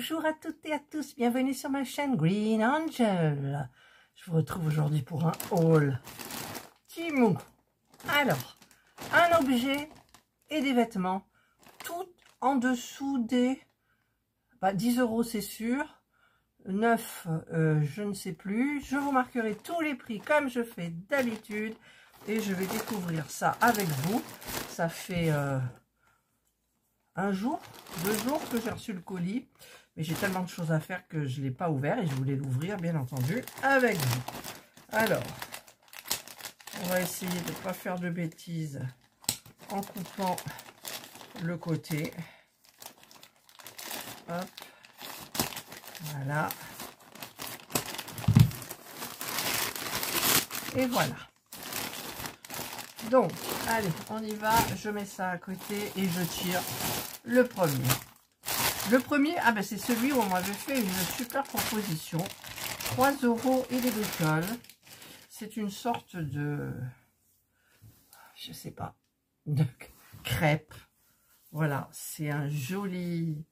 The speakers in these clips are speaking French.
Bonjour à toutes et à tous, bienvenue sur ma chaîne Green Angel. Je vous retrouve aujourd'hui pour un haul Temu. Alors, un objet et des vêtements, tout en dessous des 10 € c'est sûr, 9 je ne sais plus. Je vous marquerai tous les prix comme je fais d'habitude et je vais découvrir ça avec vous. Ça fait un jour, 2 jours que j'ai reçu le colis, mais j'ai tellement de choses à faire que je ne l'ai pas ouvert et je voulais l'ouvrir bien entendu avec vous. Alors, on va essayer de ne pas faire de bêtises en coupant le côté. Hop, voilà. Et voilà. Donc, allez, on y va. Je mets ça à côté et je tire le premier. Le premier, ah ben c'est celui où on m'avait fait une super proposition. 3 € et des bricoles. C'est une sorte de, je sais pas, de crêpe. Voilà, c'est un joli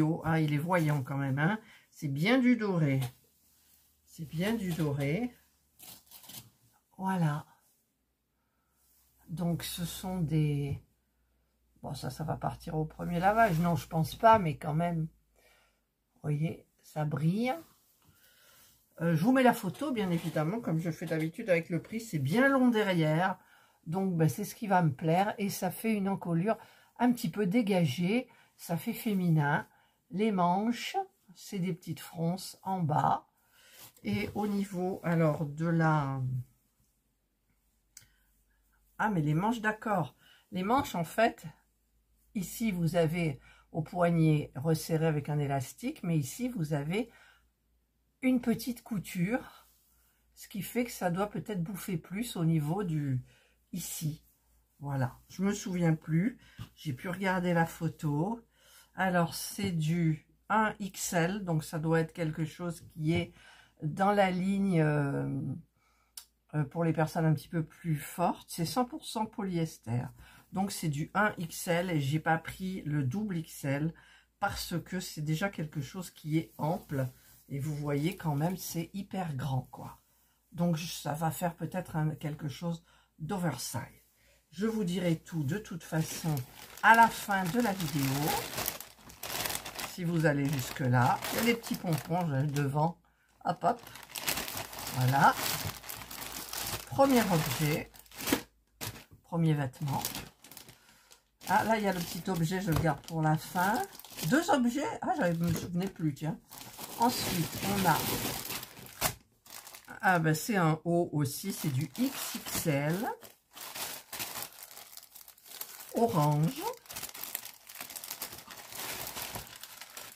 haut. Ah, il est voyant quand même, hein. C'est bien du doré. C'est bien du doré. Voilà. Donc, ce sont des... Bon, ça va partir au premier lavage. Non, je pense pas, mais quand même. Vous voyez, ça brille. Je vous mets la photo, bien évidemment, comme je fais d'habitude avec le prix. C'est bien long derrière. Donc, ben, c'est ce qui va me plaire. Et ça fait une encolure un petit peu dégagée. Ça fait féminin. Les manches, c'est des petites fronces en bas. Et au niveau, alors, de la... Ah, mais les manches, d'accord. Les manches, en fait, ici, vous avez au poignet resserré avec un élastique, mais ici, vous avez une petite couture, ce qui fait que ça doit peut-être bouffer plus au niveau du... Ici. Voilà. Je me souviens plus. J'ai pu regarder la photo. Alors, c'est du 1XL, donc ça doit être quelque chose qui est dans la ligne... pour les personnes un petit peu plus fortes, c'est 100% polyester. Donc c'est du 1XL et j'ai pas pris le double XL parce que c'est déjà quelque chose qui est ample et vous voyez quand même c'est hyper grand quoi. Donc ça va faire peut-être quelque chose d'oversize. Je vous dirai tout de toute façon à la fin de la vidéo. Si vous allez jusque là, il y a les petits pompons devant. Hop hop. Voilà. Premier objet, premier vêtement. Ah, là, il y a le petit objet, je le garde pour la fin. 2 objets, ah, je ne me souvenais plus, tiens. Ensuite, on a, ah, ben, c'est un haut aussi, c'est du XXL. Orange.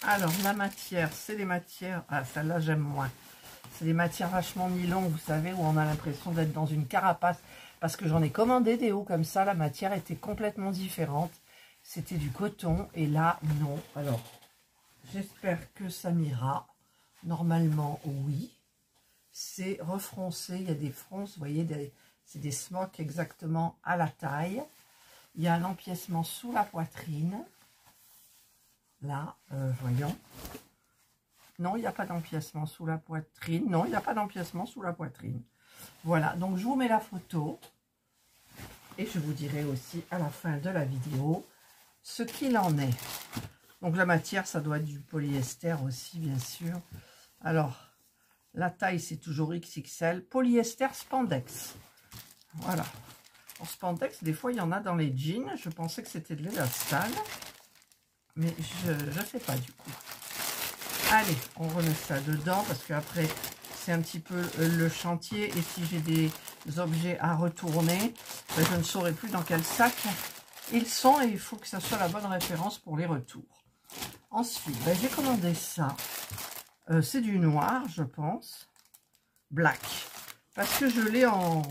Alors, la matière, c'est les matières, ah, celle-là, j'aime moins. C'est des matières vachement nylon, vous savez, où on a l'impression d'être dans une carapace. Parce que j'en ai commandé des hauts comme ça, la matière était complètement différente. C'était du coton, et là, non. Alors, j'espère que ça m'ira. Normalement, oui. C'est refroncé, il y a des fronces, vous voyez, c'est des smocks exactement à la taille. Il y a un empiècement sous la poitrine. Là, voyons. Non, il n'y a pas d'empiècement sous la poitrine. Non, il n'y a pas d'empiècement sous la poitrine. Voilà, donc je vous mets la photo. Et je vous dirai aussi à la fin de la vidéo ce qu'il en est. Donc la matière, ça doit être du polyester aussi, bien sûr. Alors, la taille, c'est toujours XXL. Polyester spandex. Voilà. En spandex, des fois, il y en a dans les jeans. Je pensais que c'était de l'élastane. Mais je ne sais pas du coup. Allez, on remet ça dedans parce qu'après, c'est un petit peu le chantier. Et si j'ai des objets à retourner, ben, je ne saurai plus dans quel sac ils sont. Et il faut que ça soit la bonne référence pour les retours. Ensuite, ben, j'ai commandé ça. C'est du noir, je pense. Black. Parce que je l'ai en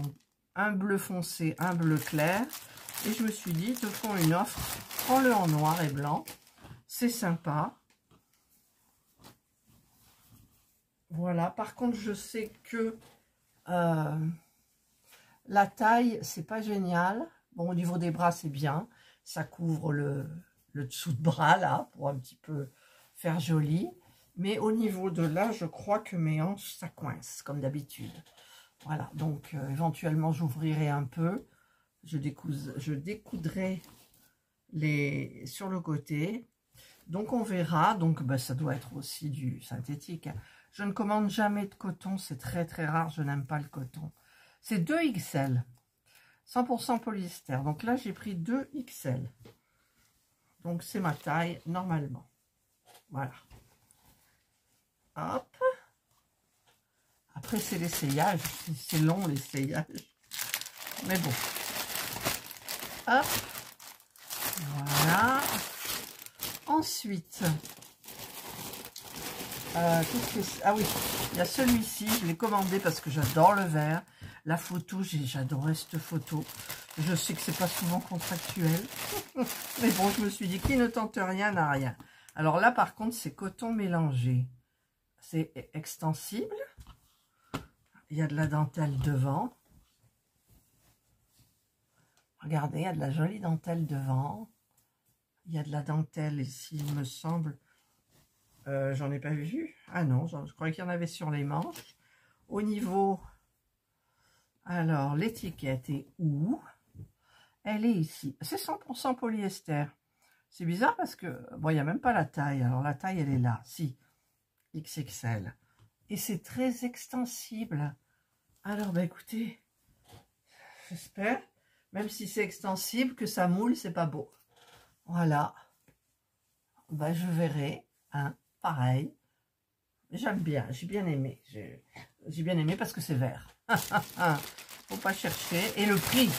un bleu foncé, un bleu clair. Et je me suis dit, te font une offre, prends-le en noir et blanc. C'est sympa. Voilà, par contre, je sais que la taille, c'est pas génial. Bon, au niveau des bras, c'est bien. Ça couvre le dessous de bras, là, pour un petit peu faire joli. Mais au niveau de là, je crois que mes hanches, ça coince, comme d'habitude. Voilà, donc éventuellement, j'ouvrirai un peu. Je découdrai sur le côté. Donc, on verra. Donc, ben, ça doit être aussi du synthétique. Je ne commande jamais de coton. C'est très, très rare. Je n'aime pas le coton. C'est 2 XL. 100% polyester. Donc là, j'ai pris 2 XL. Donc, c'est ma taille, normalement. Voilà. Hop. Après, c'est l'essayage. C'est long, l'essayage. Mais bon. Hop. Voilà. Ensuite, ah oui, il y a celui-ci. Je l'ai commandé parce que j'adore le vert. La photo, j'adorais cette photo. Je sais que c'est pas souvent contractuel. Mais bon, je me suis dit, qui ne tente rien n'a rien. Alors là, par contre, c'est coton mélangé. C'est extensible. Il y a de la dentelle devant. Regardez, il y a de la jolie dentelle devant. Il y a de la dentelle ici, il me semble. J'en ai pas vu. Ah non, je croyais qu'il y en avait sur les manches. Au niveau... Alors, l'étiquette est où? Elle est ici. C'est 100% polyester. C'est bizarre parce que... Bon, il n'y a même pas la taille. Alors, la taille, elle est là. Si. XXL. Et c'est très extensible. Alors, bah écoutez, j'espère, même si c'est extensible, que ça moule, c'est pas beau. Voilà. Bah, je verrai. Hein, pareil. J'aime bien. J'ai bien aimé. J'ai bien aimé parce que c'est vert. Faut pas chercher. Et le prix.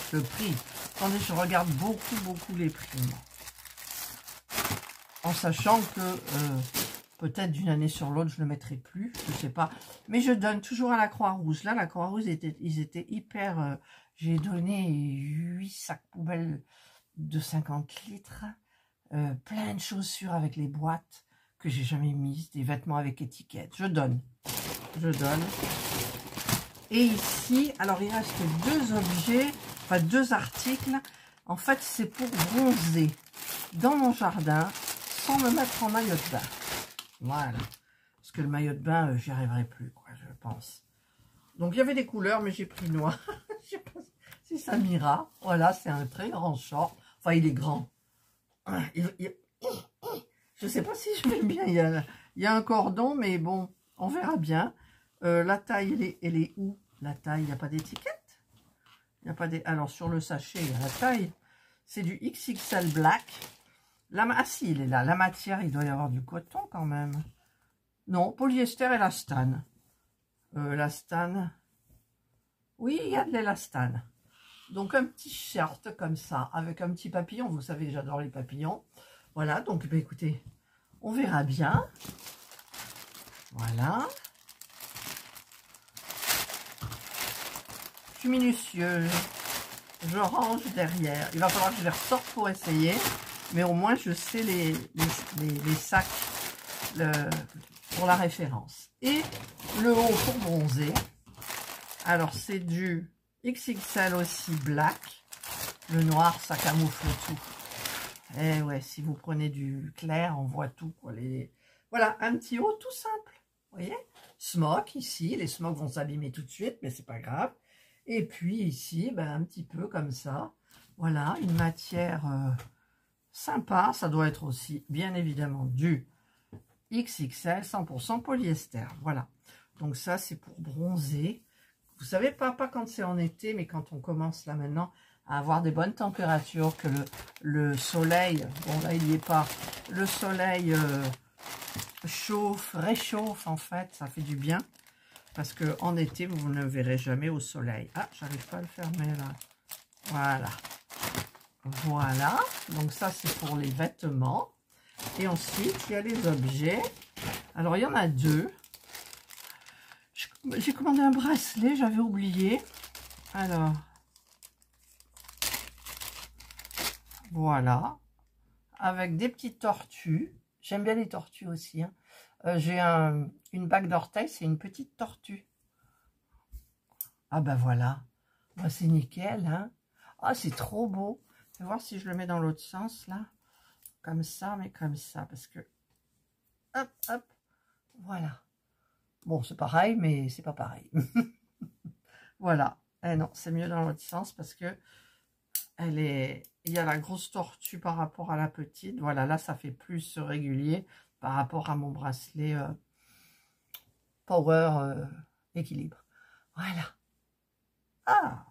Attendez, je regarde beaucoup les prix. En sachant que peut-être d'une année sur l'autre, je ne le mettrai plus. Je sais pas. Mais je donne toujours à la Croix-Rouge. Là, la Croix-Rouge, ils étaient hyper... j'ai donné 8 sacs poubelles de 50 litres. Plein de chaussures avec les boîtes que j'ai jamais mises. Des vêtements avec étiquette. Je donne. Et ici, alors il reste 2 objets, enfin 2 articles. En fait, c'est pour bronzer dans mon jardin sans me mettre en maillot de bain. Voilà. Parce que le maillot de bain, j'y arriverai plus, quoi, je pense. Donc, il y avait des couleurs, mais j'ai pris noir. Je sais pas si ça m'ira. Voilà, c'est un très grand short. Enfin, il est grand. Je sais pas si je vais bien. Il y a un cordon, mais bon, on verra bien. La taille, elle est où? La taille, il n'y a pas d'étiquette. Il n'y a pas des. Alors, sur le sachet, il y a la taille. C'est du XXL Black. Ah si, il est là. La matière, il doit y avoir du coton quand même. Non, polyester et l'élastane. L'élastane. Oui, il y a de l'élastane. Donc un petit shirt comme ça, avec un petit papillon. Vous savez, j'adore les papillons. Voilà, donc bah, écoutez, on verra bien. Voilà. Je suis minutieuse. Je range derrière. Il va falloir que je les ressorte pour essayer. Mais au moins, je sais les sacs pour la référence. Et le haut pour bronzer. Alors, c'est du XXL aussi black. Le noir, ça camoufle tout. Et ouais, si vous prenez du clair, on voit tout, quoi. Voilà, un petit haut tout simple. Vous voyez? Smock ici. Les smocks vont s'abîmer tout de suite, mais c'est pas grave. Et puis ici, ben, un petit peu comme ça. Voilà, une matière... sympa, ça doit être aussi bien évidemment du XXL 100% polyester. Voilà, donc ça c'est pour bronzer. Vous savez, pas quand c'est en été, mais quand on commence là maintenant à avoir des bonnes températures, que le soleil, bon là il n'y est pas, le soleil réchauffe en fait, ça fait du bien. Parce que en été, vous ne le verrez jamais au soleil. Ah, j'arrive pas à le fermer là. Voilà. Voilà, donc ça c'est pour les vêtements. Et ensuite, il y a les objets. Alors, il y en a 2. J'ai commandé un bracelet, j'avais oublié. Alors, voilà. Avec des petites tortues. J'aime bien les tortues aussi. Hein. J'ai une bague d'orteil, c'est une petite tortue. Ah ben voilà. Bah, c'est nickel. Hein. Ah, c'est trop beau. Je vais voir si je le mets dans l'autre sens, là. Comme ça, mais comme ça. Parce que hop, hop. Voilà. Bon, c'est pareil, mais c'est pas pareil. Voilà. Eh non, c'est mieux dans l'autre sens parce que il y a la grosse tortue par rapport à la petite. Voilà, là, ça fait plus régulier par rapport à mon bracelet Power équilibre. Voilà. Ah,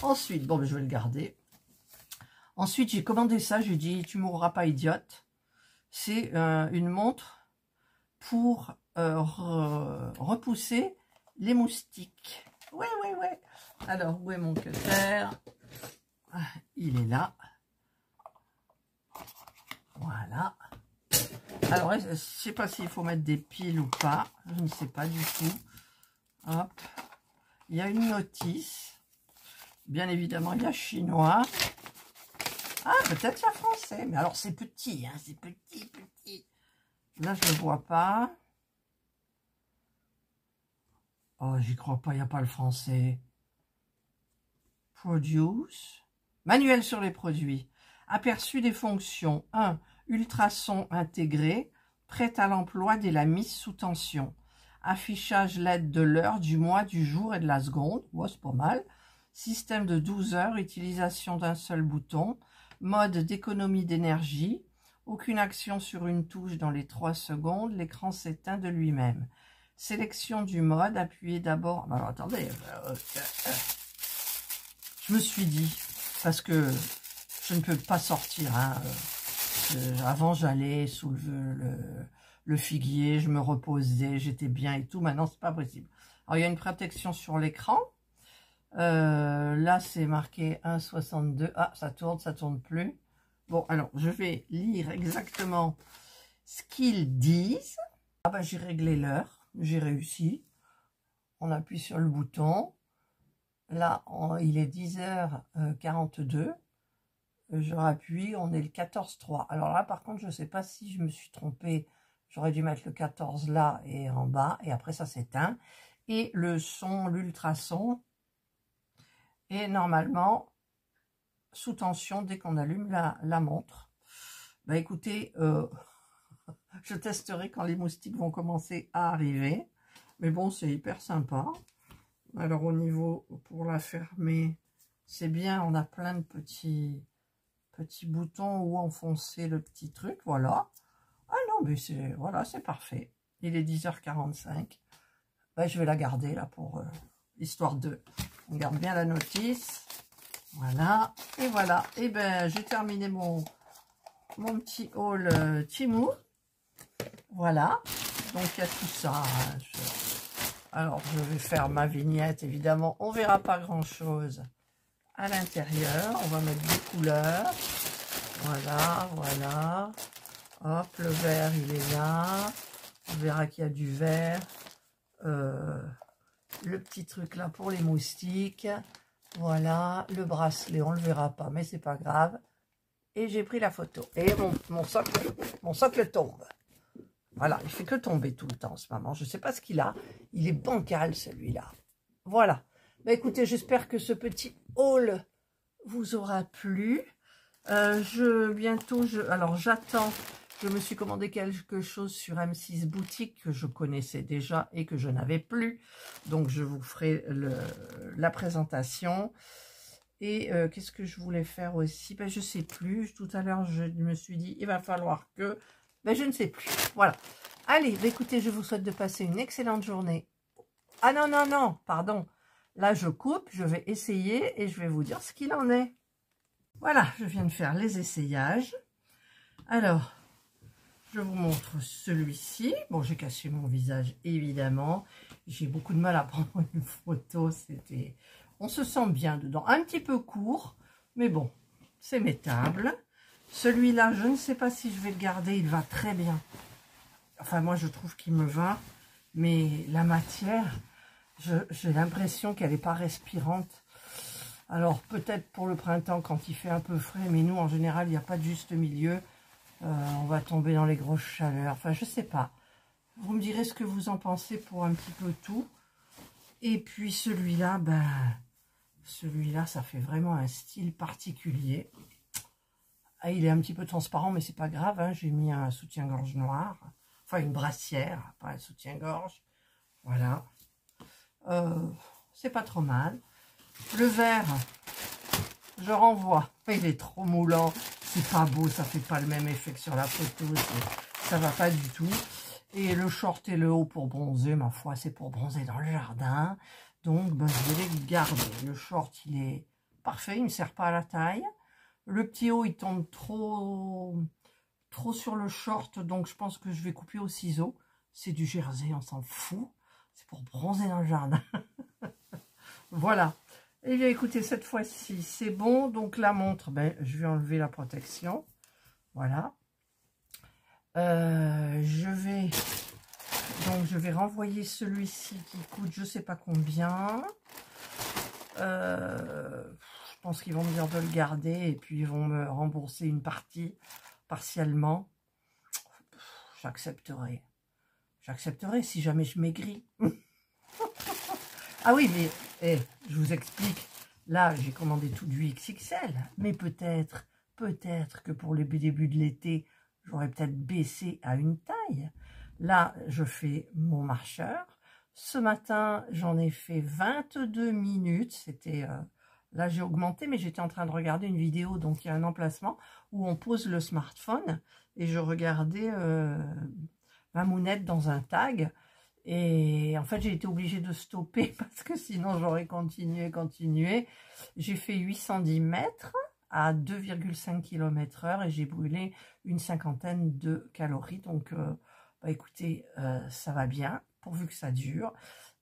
ensuite, bon, je vais le garder. Ensuite, j'ai commandé ça. J'ai dit, tu mourras pas idiote. C'est une montre pour repousser les moustiques. Ouais, ouais, ouais. Alors, où est mon cutter? Il est là. Voilà. Alors, je ne sais pas s'il faut mettre des piles ou pas. Je ne sais pas du tout. Hop. Il y a une notice. Bien évidemment, il y a chinois. Ah, peut-être il y a français. Mais alors, c'est petit, hein. C'est petit, petit. Là, je ne le vois pas. Oh, j'y crois pas. Il n'y a pas le français. Produce. Manuel sur les produits. Aperçu des fonctions. 1. Ultrason intégré. Prêt à l'emploi dès la mise sous tension. Affichage LED de l'heure, du mois, du jour et de la seconde. Ouais, c'est pas mal. Système de 12 heures. Utilisation d'un seul bouton. Mode d'économie d'énergie. Aucune action sur une touche dans les 3 secondes. L'écran s'éteint de lui-même. Sélection du mode. Appuyez d'abord. Alors attendez. Je me suis dit, parce que je ne peux pas sortir. Hein, avant, j'allais sous le figuier, je me reposais, j'étais bien et tout. Maintenant, c'est pas possible. Alors, il y a une protection sur l'écran. Là, c'est marqué 1,62. Ah, ça tourne plus. Bon, alors, je vais lire exactement ce qu'ils disent. Ah, bah, j'ai réglé l'heure. J'ai réussi. On appuie sur le bouton. Là, il est 10h42. Je rappuie, on est le 14,3. Alors là, par contre, je ne sais pas si je me suis trompée. J'aurais dû mettre le 14 là et en bas. Et après, ça s'éteint. Et le son, l'ultrason, est normalement sous tension dès qu'on allume la montre. Bah écoutez, je testerai quand les moustiques vont commencer à arriver. Mais bon, c'est hyper sympa. Alors, au niveau, pour la fermer, c'est bien. On a plein de petits boutons où enfoncer le petit truc. Voilà. Ah non, mais c'est voilà, c'est parfait. Il est 10h45. Ben, je vais la garder là pour histoire de... On garde bien la notice. Voilà. Et voilà. Et ben, j'ai terminé mon petit haul Temu. Voilà. Donc, il y a tout ça. Hein. Alors, je vais faire ma vignette, évidemment. On verra pas grand-chose à l'intérieur. On va mettre des couleurs. Voilà, voilà. Hop, le vert, il est là. On verra qu'il y a du vert. Le petit truc là pour les moustiques. Voilà, le bracelet, on ne le verra pas, mais c'est pas grave. Et j'ai pris la photo. Et mon socle tombe. Voilà, il fait que tomber tout le temps en ce moment. Je ne sais pas ce qu'il a. Il est bancal celui-là. Voilà. Bah, écoutez, j'espère que ce petit haul vous aura plu. Alors j'attends. Je me suis commandé quelque chose sur M6 Boutique que je connaissais déjà et que je n'avais plus. Donc je vous ferai la présentation. Et qu'est-ce que je voulais faire aussi? Ben, je ne sais plus. Tout à l'heure, je me suis dit, il va falloir que... Ben, je ne sais plus. Voilà. Allez, ben, écoutez, je vous souhaite de passer une excellente journée. Ah non, non, non, pardon. Là, je coupe, je vais essayer et je vais vous dire ce qu'il en est. Voilà, je viens de faire les essayages. Alors, je vous montre celui-ci. Bon, j'ai caché mon visage, évidemment. J'ai beaucoup de mal à prendre une photo. On se sent bien dedans. Un petit peu court, mais bon, c'est mettable. Celui-là, je ne sais pas si je vais le garder. Il va très bien. Enfin, moi, je trouve qu'il me va. Mais la matière, j'ai l'impression qu'elle n'est pas respirante. Alors, peut-être pour le printemps, quand il fait un peu frais. Mais nous, en général, il n'y a pas de juste milieu. On va tomber dans les grosses chaleurs. Enfin, je sais pas. Vous me direz ce que vous en pensez pour un petit peu tout. Et puis, celui-là, ben... Celui-là, ça fait vraiment un style particulier. Ah, il est un petit peu transparent, mais c'est pas grave. Hein, j'ai mis un soutien-gorge noir. enfin une brassière, pas un soutien-gorge. Voilà. C'est pas trop mal. Le vert, je renvoie. Il est trop moulant. C'est pas beau, ça fait pas le même effet que sur la photo. Ça va pas du tout. Et le short et le haut pour bronzer, ma foi, c'est pour bronzer dans le jardin. Donc, ben, je vais les garder. Le short, il est parfait, il ne me sert pas à la taille. Le petit haut, il tombe trop sur le short, donc je pense que je vais couper au ciseau. C'est du jersey, on s'en fout. C'est pour bronzer dans le jardin. Voilà. Et bien, écoutez, cette fois-ci, c'est bon. Donc, la montre, ben, je vais enlever la protection. Voilà. Je vais renvoyer celui-ci qui coûte je sais pas combien. Je pense qu'ils vont me dire de le garder et puis ils vont me rembourser une partie partiellement. J'accepterai. J'accepterai si jamais je maigris. Ah oui, mais je vous explique. Là, j'ai commandé tout du XXL. Mais peut-être que pour le début de l'été, j'aurais peut-être baissé à une taille. Là, je fais mon marcheur. Ce matin, j'en ai fait 22 minutes. C'était là, j'ai augmenté, mais j'étais en train de regarder une vidéo. Donc, il y a un emplacement où on pose le smartphone. Et je regardais ma mounette dans un tag. Et en fait, j'ai été obligée de stopper parce que sinon, j'aurais continué. J'ai fait 810 mètres à 2,5 km/h et j'ai brûlé une cinquantaine de calories. Donc, bah, écoutez, ça va bien, pourvu que ça dure.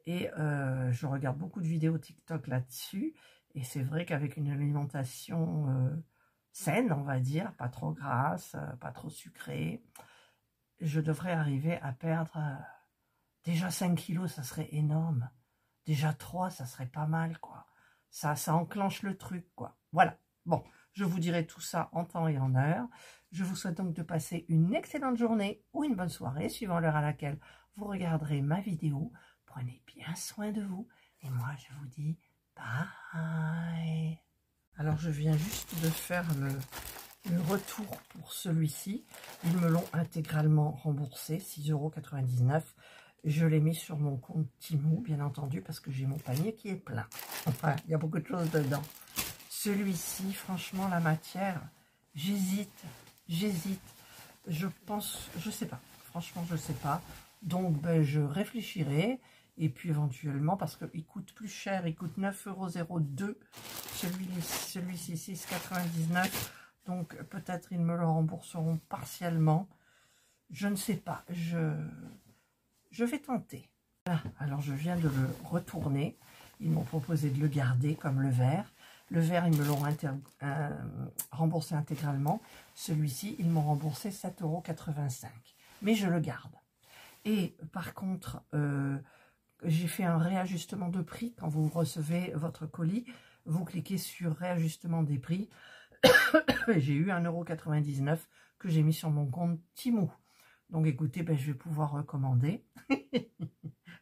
Et je regarde beaucoup de vidéos TikTok là-dessus. Et c'est vrai qu'avec une alimentation saine, on va dire, pas trop grasse, pas trop sucrée, je devrais arriver à perdre... déjà 5 kilos, ça serait énorme. Déjà 3, ça serait pas mal, quoi. Ça enclenche le truc, quoi. Voilà. Bon, je vous dirai tout ça en temps et en heure. Je vous souhaite donc de passer une excellente journée ou une bonne soirée, suivant l'heure à laquelle vous regarderez ma vidéo. Prenez bien soin de vous. Et moi, je vous dis bye. Alors, je viens juste de faire le retour pour celui-ci. Ils me l'ont intégralement remboursé, 6,99 €. Je l'ai mis sur mon compte Temu, bien entendu, parce que j'ai mon panier qui est plein. Enfin, il y a beaucoup de choses dedans. Celui-ci, franchement, la matière, j'hésite. Je pense, je sais pas. Franchement, je sais pas. Donc, ben, je réfléchirai. Et puis, éventuellement, parce qu'il coûte plus cher, il coûte 9,02 €. Celui-ci, 6,99 €. Donc, peut-être ils me le rembourseront partiellement. Je ne sais pas. Je vais tenter. Voilà. Alors, je viens de le retourner. Ils m'ont proposé de le garder comme le vert. Le vert, ils me l'ont remboursé intégralement. Celui-ci, ils m'ont remboursé 7,85 €. Mais je le garde. Et par contre, j'ai fait un réajustement de prix. Quand vous recevez votre colis, vous cliquez sur réajustement des prix. J'ai eu 1,99 € que j'ai mis sur mon compte Temu. Donc écoutez, ben, je vais pouvoir recommander.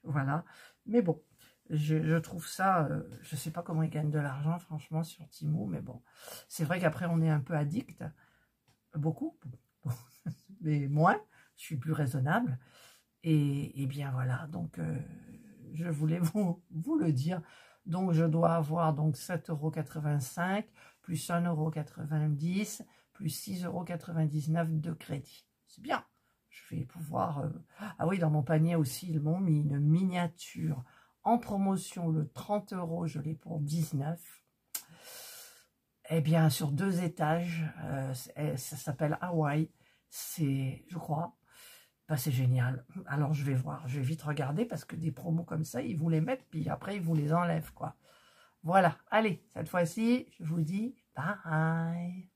Voilà. Mais bon, je trouve ça, je ne sais pas comment ils gagnent de l'argent, franchement, sur Temu. Mais bon, c'est vrai qu'après, on est un peu addict. Beaucoup. Mais moins. Je suis plus raisonnable. Et bien voilà, donc je voulais vous le dire. Donc je dois avoir donc 7,85 € plus 1,90 € plus 6,99 € de crédit. C'est bien. Je vais pouvoir... Ah oui, dans mon panier aussi, ils m'ont mis une miniature en promotion, le 30 €, je l'ai pour 19 €. Eh bien, sur 2 étages, ça s'appelle Hawaii. C'est, je crois, bah, c'est génial. Alors, je vais voir, je vais vite regarder parce que des promos comme ça, ils vous les mettent, puis après, ils vous les enlèvent, quoi. Voilà, allez, cette fois-ci, je vous dis bye.